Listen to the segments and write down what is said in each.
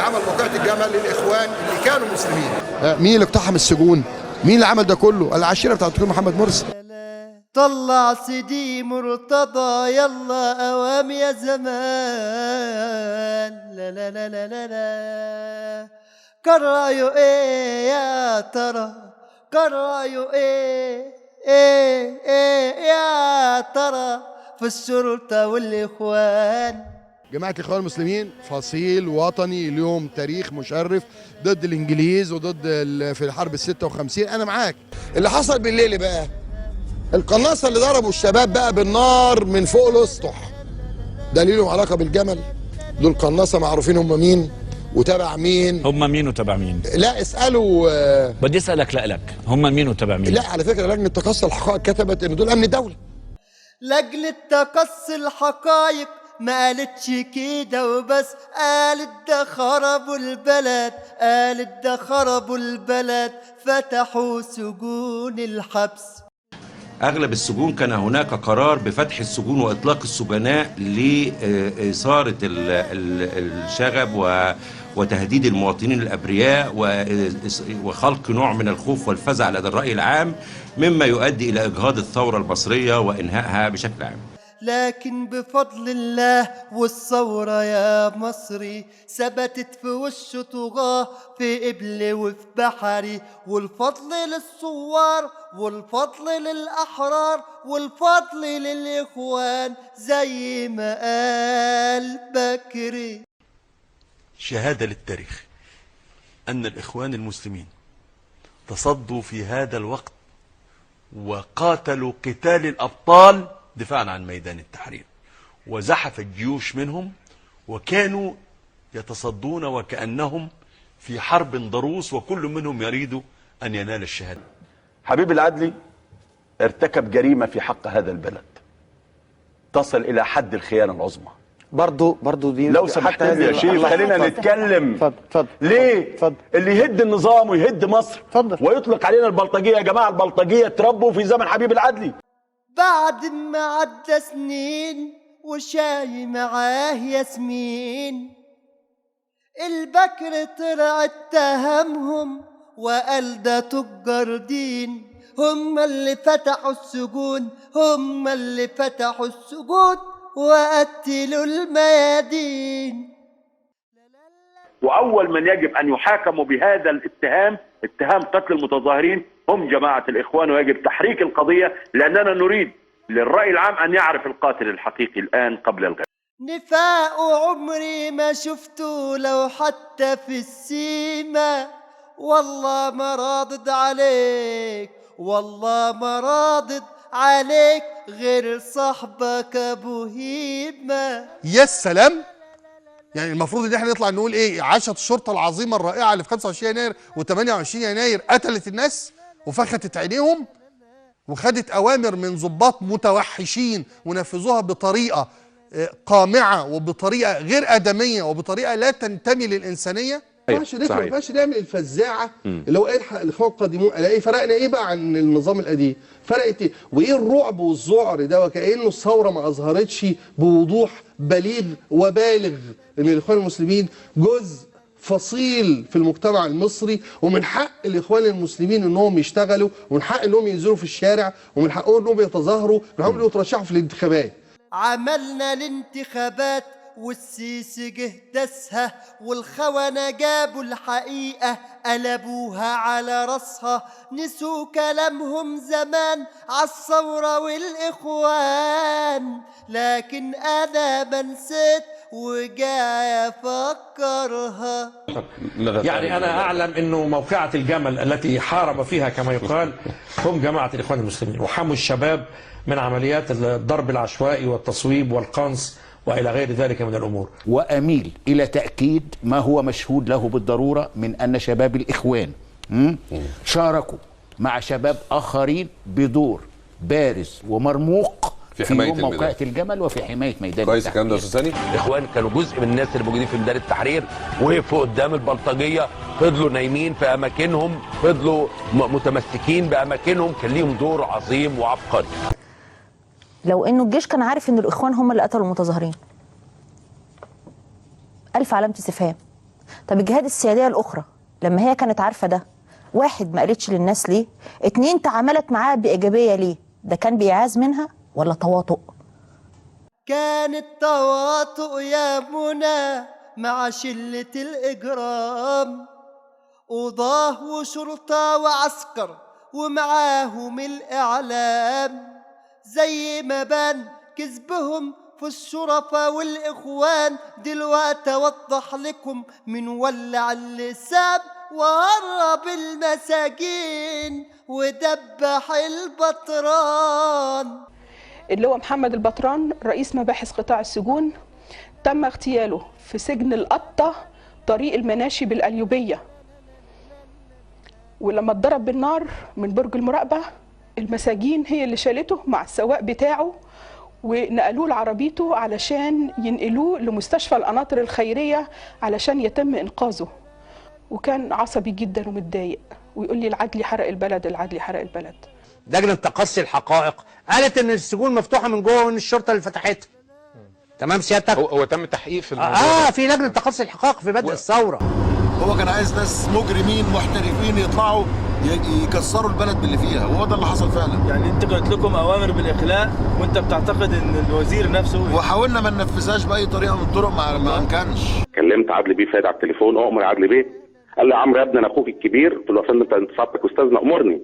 عمل موقعة الجمل للإخوان اللي كانوا مسلمين. مين اللي اقتحم السجون؟ مين اللي عمل ده كله؟ العشيرة بتاعت الدكتور محمد مرسي. طلع سيدي مرتضى يلا اوام يا زمان. لا لا لا لا لا لا كان رايه ايه يا ترى؟ كان رايه ايه يا ترى في الشرطة والاخوان؟ جماعة الإخوان المسلمين فصيل وطني اليوم تاريخ مشرف ضد الإنجليز وضد في الحرب ال56. أنا معاك. اللي حصل بالليل بقى القناصة اللي ضربوا الشباب بقى بالنار من فوق الأسطح ده ليهم علاقة بالجمل؟ دول قناصة معروفين هم مين وتبع مين؟ هم مين وتبع مين؟ لا اسألوا. بدي أسألك لك هم مين وتبع مين؟ لا على فكرة لجنة تقصي الحقائق كتبت إن دول أمن الدولة. لجنة تقصي الحقائق ما قالتش كده وبس، قالت ده خربوا البلد، قالت ده خربوا البلد، فتحوا سجون الحبس. أغلب السجون كان هناك قرار بفتح السجون وإطلاق السجناء لإثارة الشغب وتهديد المواطنين الأبرياء وخلق نوع من الخوف والفزع لدى الرأي العام، مما يؤدي إلى إجهاض الثورة المصرية وإنهائها بشكل عام. لكن بفضل الله والثورة يا مصري ثبتت في وش طغاة في قبل وفي بحري، والفضل للثوار والفضل للأحرار والفضل للإخوان زي ما قال بكري. شهادة للتاريخ أن الإخوان المسلمين تصدوا في هذا الوقت وقاتلوا قتال الأبطال دفاعا عن ميدان التحرير، وزحف الجيوش منهم وكانوا يتصدون وكأنهم في حرب ضروس، وكل منهم يريد أن ينال الشهادة. حبيب العدلي ارتكب جريمة في حق هذا البلد تصل إلى حد الخيانة العظمى. برضو دي لو سمحت يا شيخ خلينا نتكلم. اتفضل. ليه؟ اتفضل. اللي يهد النظام ويهد مصر ويطلق علينا البلطجية. يا جماعة البلطجية تربوا في زمن حبيب العدلي. بعد ما عدى سنين وشاي معاه ياسمين، البكر طلع اتهمهم وقال ده تجار دين، هم اللي فتحوا السجون، هم اللي فتحوا السجون وقتلوا الميادين. وأول من يجب أن يحاكموا بهذا الاتهام، اتهام قتل المتظاهرين، هم جماعة الإخوان، ويجب تحريك القضية لأننا نريد للرأي العام أن يعرف القاتل الحقيقي الآن قبل الغد. نفاق عمري ما شفته لو حتى في السيما، والله ما راضد عليك، والله ما راضد عليك غير صاحبك أبو هيبة. يا سلام. يعني المفروض ان احنا نطلع نقول ايه؟ عاشت الشرطه العظيمه الرائعه اللي في 25 يناير و28 يناير قتلت الناس وفختت عينيهم وخدت اوامر من ضباط متوحشين ونفذوها بطريقه قامعه وبطريقه غير ادميه وبطريقه لا تنتمي للانسانيه. ما ينفعش نعمل الفزاعه اللي هو الحق الاخوان القادمون. الاقي فرقنا ايه بقى عن النظام القديم؟ فرقت ايه؟ وايه الرعب والذعر ده؟ وكانه الثوره ما اظهرتش بوضوح بليغ وبالغ ان الاخوان المسلمين جزء فصيل في المجتمع المصري، ومن حق الاخوان المسلمين انهم يشتغلوا، ومن حق انهم ينزلوا في الشارع، ومن حقهم انهم يتظاهروا، ومن حقهم انهم يترشحوا في الانتخابات. عملنا الانتخابات والسيسي جه دسها، والخونة جابوا الحقيقة قلبوها على راسها، نسوا كلامهم زمان عالثورة والإخوان، لكن أنا ما نسيت وجاي أفكرها. يعني أنا أعلم أنه موقعة الجمل التي حارب فيها كما يقال هم جماعة الإخوان المسلمين، وحموا الشباب من عمليات الضرب العشوائي والتصويب والقنص وإلى غير ذلك من الأمور. وأميل إلى تأكيد ما هو مشهود له بالضرورة من أن شباب الإخوان شاركوا مع شباب آخرين بدور بارز ومرموق في حماية موقعة الجمل وفي حماية ميدان كويس الكلام ده يا استاذ ثاني. الاخوان كانوا جزء من الناس اللي موجودين في ميدان التحرير، وقفوا قدام البلطجيه، فضلوا نايمين في اماكنهم، فضلوا متمسكين باماكنهم، كان ليهم دور عظيم وعبقري. لو انه الجيش كان عارف ان الاخوان هم اللي قتلوا المتظاهرين، الف علامه استفهام. طب الجهات السياديه الاخرى لما هي كانت عارفه ده، واحد ما قالتش للناس ليه؟ 2 تعاملت معاه بايجابيه ليه؟ ده كان بيعاز منها ولا تواطؤ؟ كان التواطؤ يا منى مع شلة الإجرام، قضاه وشرطة وعسكر ومعاهم الإعلام، زي ما بان كذبهم في الشرفاء والإخوان. دلوقتي أوضح لكم من ولع اللسان وهرب المساجين ودبح البطران. اللي هو محمد البطران رئيس مباحث قطاع السجون، تم اغتياله في سجن القطة طريق المناشي بالقليوبية، ولما اتضرب بالنار من برج المراقبة المساجين هي اللي شالته مع السواق بتاعه ونقلوه لعربيته علشان ينقلوه لمستشفى القناطر الخيرية علشان يتم إنقاذه. وكان عصبي جدا ومتضايق ويقول لي العدلي حرق البلد، العدلي حرق البلد. لجنه تقصي الحقائق قالت ان السجون مفتوحه من جوه وان الشرطه اللي فتحتها. تمام سيادتك؟ هو تم تحقيق في الموضوع في لجنه تقصي الحقائق في بدء الثوره. هو كان عايز ناس مجرمين محترفين يطلعوا يكسروا البلد باللي فيها، وهو ده اللي حصل فعلا. يعني انت كانت لكم اوامر بالاخلاء وانت بتعتقد ان الوزير نفسه، وحاولنا ما ننفذهاش باي طريقه من الطرق، ما امكنش. كلمت عدلي بيه فايد على التليفون، اؤمر عدلي بيه. قال لي يا عمرو يا ابني انا اخوك الكبير. قلت له يا فندم انت سعادتك استاذنا امرني.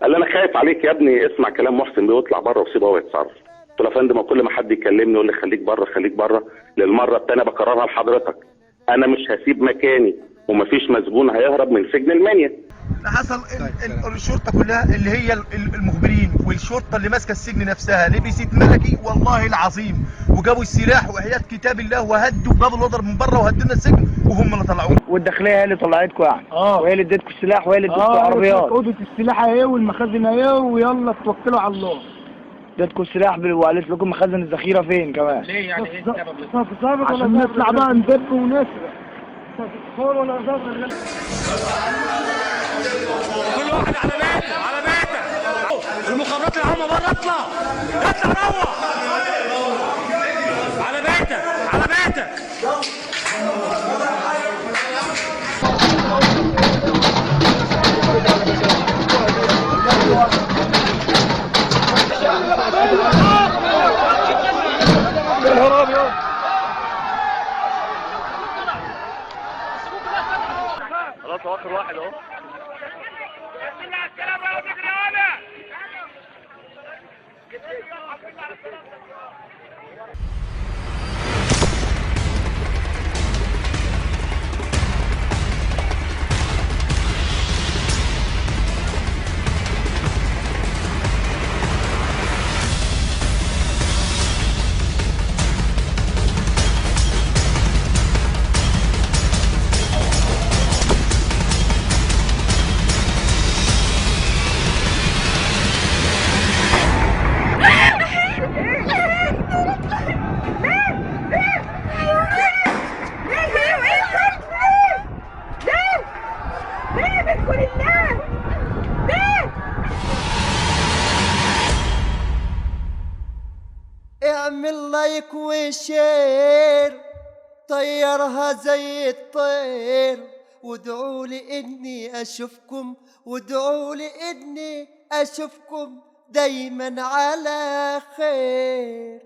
قال لي انا خايف عليك يا ابني، اسمع كلام محسن بيه واطلع بره وسيبه هو يتصرف. قلت له يا فندم كل ما حد يكلمني يقول لي خليك بره خليك بره، للمره الثانيه بكررها لحضرتك، انا مش هسيب مكاني ومفيش مسجون هيهرب من سجن المنيا. حصل الشرطه كلها اللي هي المخبرين والشرطه اللي ماسكه السجن نفسها لبست ملكي والله العظيم، وجابوا السلاح وحياه كتاب الله وهدوا وجابوا الوضر من بره وهدوا السجن وهم اللي طلعوه. والداخليه هي اللي طلعتكم يعني؟ وهي اللي ادتكم السلاح وهي اللي ادتكم عربيات. اوضه السلاح اهي والمخازن اهي ويلا توكلوا على الله. ادتكم السلاح وقالت لكم مخازن الذخيره فين كمان؟ ليه يعني ايه السبب؟ عشان نطلع بقى ندب ونسرق. صفار ولا ظهر. كل واحد على بيته على بيته. المخابرات العامه بره اطلع روح على بيتك على بيتك. خلاص اخر واحد اهو. اعمل لايك وشير طيرها زي الطير، وادعولي اني اشوفكم وادعولي اني اشوفكم دايما على خير.